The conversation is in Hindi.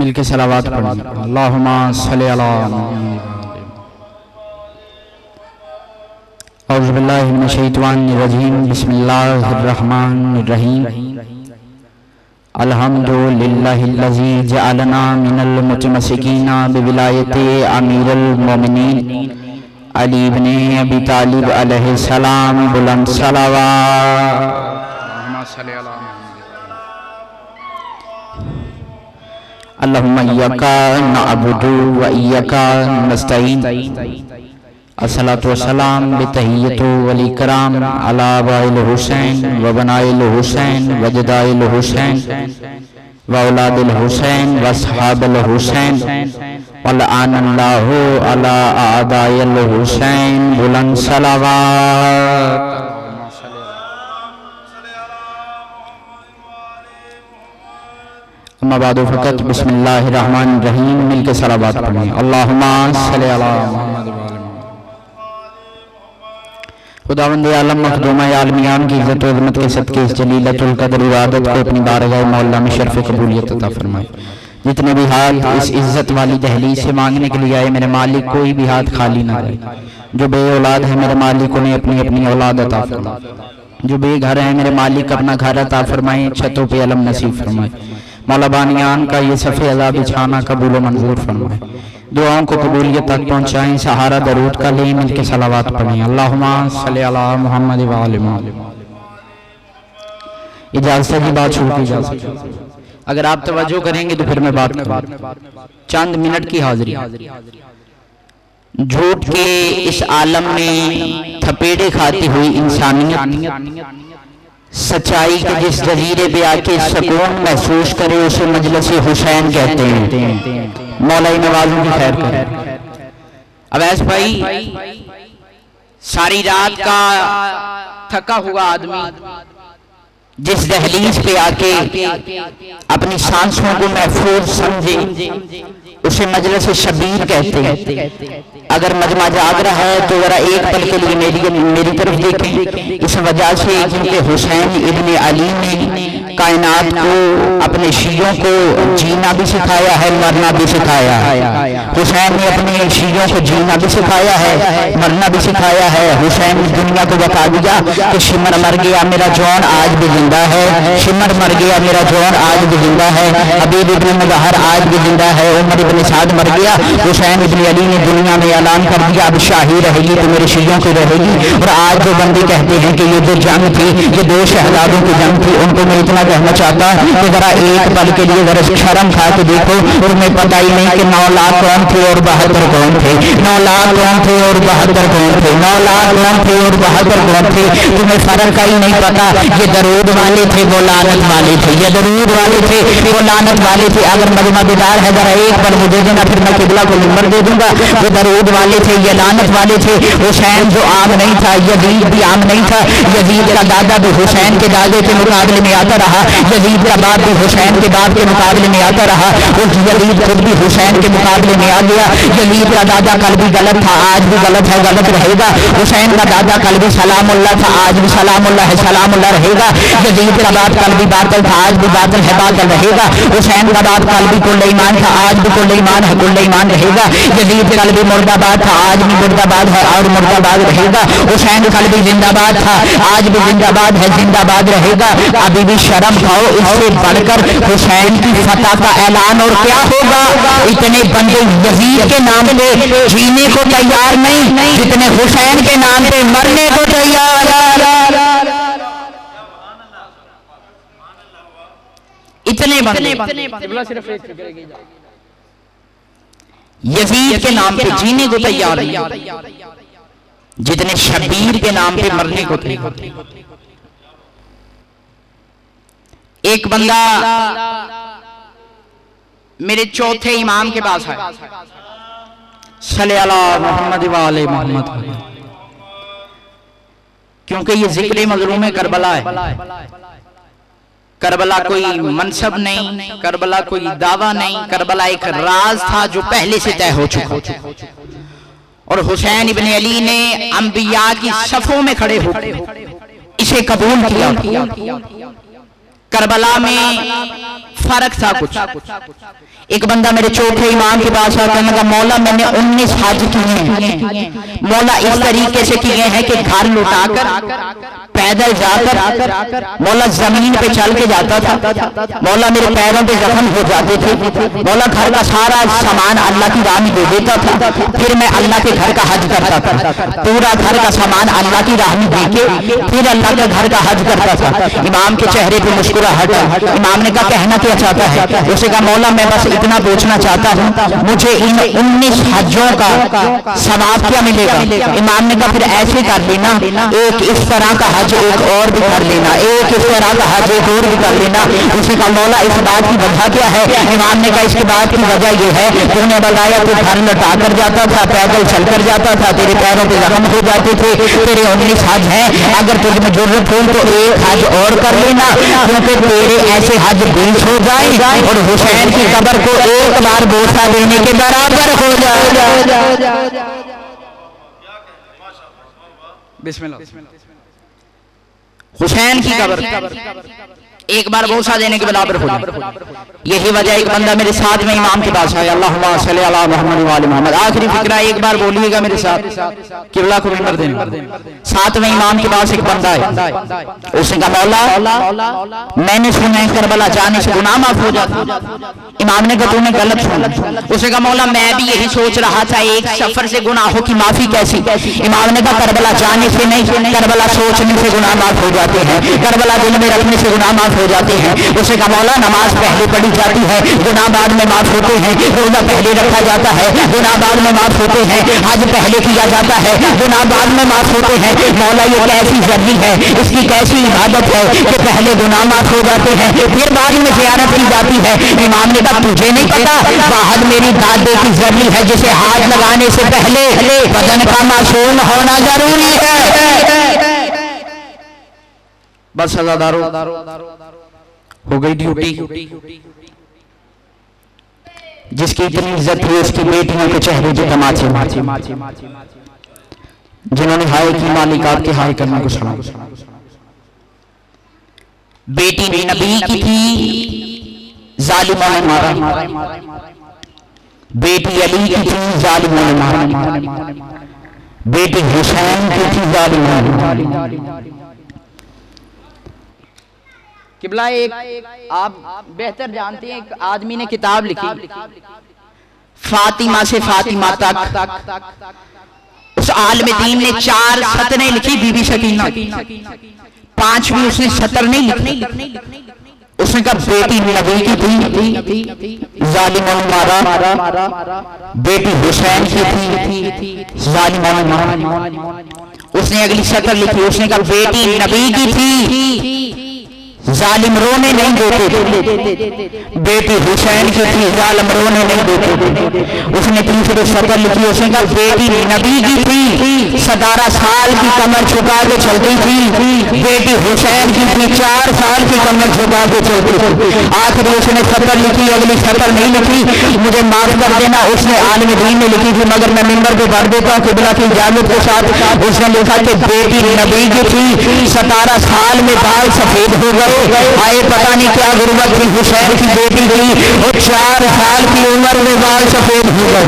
मिलके सलावत पढ़ें। अल्लाहुम्मा सल्ली अला औज़ु बिल्लाहि मिनश शैतानिर रजीम बिस्मिल्लाहिर्रहमानिर्रहीम अल्हम्दुलिल्लाहिल्लज़ी जअलना मिनल मुतमस्सिकीना बिविलायति अमीरुल मोमिनीन अली इब्ने अबी तालिब अलैहिस्सलाम बुलंद सलावत। अल्लाहुम्मा इय्याका नअबुदु व इय्याका नस्तईन। अस्सलातु वस्सलाम बितहियतु वल इकराम अला वाइल हुसैन व बनाइल हुसैन व जदाइल हुसैन व औलादिल हुसैन व अस्हाबिल हुसैन वल आनल्लाहु अला आदाइल हुसैन बुलंद सलावत। अम्मा बादु फ़क़त बिस्मिल्लाहिर्रहमानिर्रहीम मिलके सलावत पढ़ें। अल्लाहुम्मा सल्ली अला मुहम्मद व आले खुदावंद आलम मखदूम आलमियान की इज़्ज़त व अज़मत के सदके इस जलीलतुल क़द्र इबादत को अपनी बारगाह मौला में शर्फ़ क़बूलियत अता फरमाए। जितने भी हाथ इस इज़्ज़त वाली दहलीज से मांगने के लिए आए मेरे मालिक कोई भी हाथ खाली ना रहे। जो बे औलाद है मेरे मालिक उन्हें अपनी अपनी औलाद अता फरमाए। जो बेघर है मेरे मालिक अपना घर अता फरमाए, छतों पे अलम नसीब फरमाए। मौला बानियान का ये सफ़े अज़ा बिछाना कबूल व मंजूर फरमाए। दुआओं को कबूलियत तक पहुँचाएं। सहारा दरूद का ले मिलके सलावत पढ़ें। अल्लाहुम्मा सल्ली अला मुहम्मद व आले मुहम्मद। इजाज़त की बात शुरू की जा सकती है। अगर आप तवज्जो करेंगे तो फिर मैं बात करूँ। चंद मिनट की हाजिरी। झूठ के इस आलम में थपेड़े खाती हुई इंसानियत सच्चाई के जिस जजीरे पे आके सुकून महसूस करे उसे मजलिस हुसैन कहते हैं। मौला नवाज़ों की खैर करे। अवैस भाई, सारी रात का थका हुआ आदमी जिस दहलीज पे आके अपनी सांसों को महफूज समझे उसे मजलिस शबीर कहते हैं। अगर मजमा जाग रहा है तो जरा एक पल के लिए मेरी तरफ देखें। इस वजह से क्योंकि हुसैन इब्ने अली ने कायनात को अपने शियों को जीना भी सिखाया है, मरना भी सिखाया है। हुसैन ने अपने शियों को जीना भी सिखाया है, मरना भी सिखाया है। हुसैन ने दुनिया को बता दिया कि शिमर मर गया मेरा जौन आज भी जिंदा है, शिमर मर गया मेरा जौन आज भी जिंदा है, हबीब इब्ने मुज़हर आज भी जिंदा है, उमर इब्ने साद मर गया। हुसैन इब्ने अली ने दुनिया में ऐलान कर दिया अब शाही रहेगी तो मेरे शियों की रहेगी। और आज जो बंदे कहते हैं कि ये जो जंग थी ये दो शहजादों की जंग थी, उनको मैं इतना कहना चाहता कि जरा एक पल के लिए जरा शर्म खा के देखो। तुम्हें पता ही नहीं कि 9 लाख कौन थे और 72 कौन थे, 9 लाख कौन थे और 72 कौन थे, 9 लाख कौन थे और 72 कौन थे। तुम्हें फर्क का ही नहीं पता। ये दरूद वाले थे वो लानत वाले थे, ये दरूद वाले थे वो लानत वाले थे। अगर मजमा बेदार है जरा एक पल मुझे देना, फिर मैं किबला को नंबर दे दूंगा। वो दरूद वाले थे, ये लानत वाले थे। हुसैन जो आम नहीं था, यजीद भी आम नहीं था। यजीद का दादा भी हुसैन के दादे के मुकाबले में आता रहा, यजीद का बाप भी हुसैन के बाप के मुकाबले में आता रहा। उस यजीद खुद भी हुसैन के मुकाबले में आ गया। यजीद का दादा कल भी गलत था, आज भी गलत है, गलत रहेगा। हुसैन का दादा कल भी सलामुल्लाह था, आज भी सलामुल्लाह है, सलामुल्लाह रहेगा। यजीद का बाप कल भी बातिल था, आज भी बातिल है, बातिल रहेगा। हुसैन का बाप कल भी कुल ईमान था, आज भी कुल ईमान है, कुल ईमान रहेगा। यजीद कल भी मुर्दाबाद था, आज भी मुर्दाबाद है और मुर्दाबाद रहेगा। हुसैन कल भी जिंदाबाद था, आज भी जिंदाबाद है, जिंदाबाद रहेगा। अभी भी शर्म खाओ, इससे बढ़कर हुसैन की फतह का ऐलान और क्या होगा। इतने बंदे यजीद के नाम पे जीने को तैयार नहीं जितने हुसैन के नाम पे मरने को तैयार। इतने बंदे यजीद के नाम पे जीने को तैयार नहीं जितने शबीर के नाम पे मरने को तैयार। एक बंदा मेरे चौथे इमाम के पास है, सल्ले अला मुहम्मद व आले मुहम्मद, क्योंकि ये जिक्र मज़लूम करबला है। करबला कोई मनसब नहीं, करबला कोई दावा नहीं, करबला एक राज था जो पहले से तय हो चुका। और हुसैन इब्ने अली ने अंबिया की सफों में खड़े होकर इसे कबूल किया। करबला में फर्क था कुछ। एक बंदा मेरे चौथे इमाम के पास आकर कहने लगा, मौला मैंने 19 हज किए हैं, मौला इस तरीके से किए हैं कि घर लुटाकर पैदल जाकर मौला जमीन पे चल के जाता था, मौला मेरे पैरों पे जख्म हो जाते थे, मौला घर का सारा सामान अल्लाह की राह में दे देता था, फिर मैं अल्लाह के घर का हज करता था, पूरा घर का सामान अल्लाह की राह में दे के फिर अल्लाह के घर का हज करता था। इमाम के चेहरे पे मुस्कुराहट, इमाम ने कहा कहना क्या चाहता है? उसे कहा मौला मैं बस इतना पूछना चाहता हूँ, मुझे इन 19 हजों का सवाब क्या मिलेगा? इमाम ने कहा फिर ऐसे कर लेना, एक इस तरह का हज एक और भी कर लेना, एक इस तरह का हज एक और भी कर लेना। उसे कहा मौला इस बात की वजह क्या है? इमाम ने कहा इसके बात की वजह यह है, तूने बताया तू घर लौटा कर जाता था, पैदल चल कर जाता था, तेरे पैरों पे जख्म हो जाते थे, तेरे 19 हज है, अगर तुझे जरूरत हो तो एक हज और कर लेना, क्योंकि तेरे ऐसे हज 20 हो जाए और हुसैन की कब्र को एक बार बोसा देने के बराबर हो जाए। बिस्मिल्लाह। हुसैन की कब्र एक बार बोसा देने के बराबर हो जाए। यही वजह एक बंदा मेरे साथ में इमाम के पास आया, अल्लाहुम्मा सल्ली अला मुहम्मद व आलि मुहम्मद। आखिरी फिक्रा एक बार बोलिएगा मेरे साथ, किबला को मिंबर देना। साथ में इमाम के पास एक बंदा है, उसने कहा मौला मैंने सुना है करबला जाने से गुनाह माफ हो जाता। इमाम ने कहा तूने गलत सुना। उसने कहा मौला मैं भी यही सोच रहा था, एक सफर से गुनाहों की माफी कैसी? इमाम ने कहा करबला जाने से नहीं, करबला सोचने से गुनाह माफ हो जाते हैं, करबला दिल में रखने से गुनाह माफ हो जाते हैं। उसे कहा मौला नमाज पहले पढ़ी जाती है, गुनाह बाद में माफ होते हैं, रोजा पहले रखा जाता है, गुनाह बाद में माफ होते हैं, हज पहले किया जाता है, गुनाह बाद में माफ होते हैं। मौला ये कैसी जर्नी है, इसकी कैसी इबादत है कि पहले गुनाह माफ हो जाते हैं फिर बाद में ज़ियारत की जाती है। इमाम ने कहा तुझे नहीं पता, वाहद मेरी दादे की जर्नी है जिसे हाथ लगाने से पहले बदन का मासूम होना जरूरी है। बस सजादारो हो गई ड्यूटी। जिसकी इतनी इज्जत हुई उसकी बेटियों के चेहरे पे तमाचे, जिन्होंने हाय की मालिक आपके हाय करने को सुना। बेटी नबी की थी, जालिमों ने मारा, बेटी अली की थी, जालिमों ने मारा, बेटी हुसैन की थी, जालिमों ने मारा। किबला एक आप बेहतर जानते हैं, एक आदमी ने किताब लिखी फातिमा से फातिमा तक। उस आलिम दीन ने 4 सतरें लिखी, बीबी सकीना 5वीं उसने सतर नहीं लिखी। उसने कहा बेटी नबी की थी, जालिमों ने मारा, बेटी हुसैन की थी, जालिमों ने मारा। उसने अगली सतर लिखी, उसने कहा बेटी नबी की थी, जालिम रोने नहीं देते, बेटी हुसैन की थी, जालिम रोने नहीं देते। उसने तीसरी सतर लिखी, उसने कहा बेटी नबी की थी, 17 साल की कमर छुपा के चलती थी, बेटी हुसैन की थी, 4 साल की कमर छुपा के चलती थी। आखिर उसने सतर लिखी, अगली सतर नहीं लिखी, मुझे माफ कर देना, उसने आलिम दीन में लिखी थी, मगर मैं मिंबर पे पढ़ देता हूँ किबला की इजाजत के साथ। उसने लिखा कि बेटी नबी की थी, 17 साल में बाल सफेद हो गए, आए पता नहीं क्या गुर्बत थी, हुसैन की बेटी थी, और 4 साल की उम्र में बाल सफेद हो गए।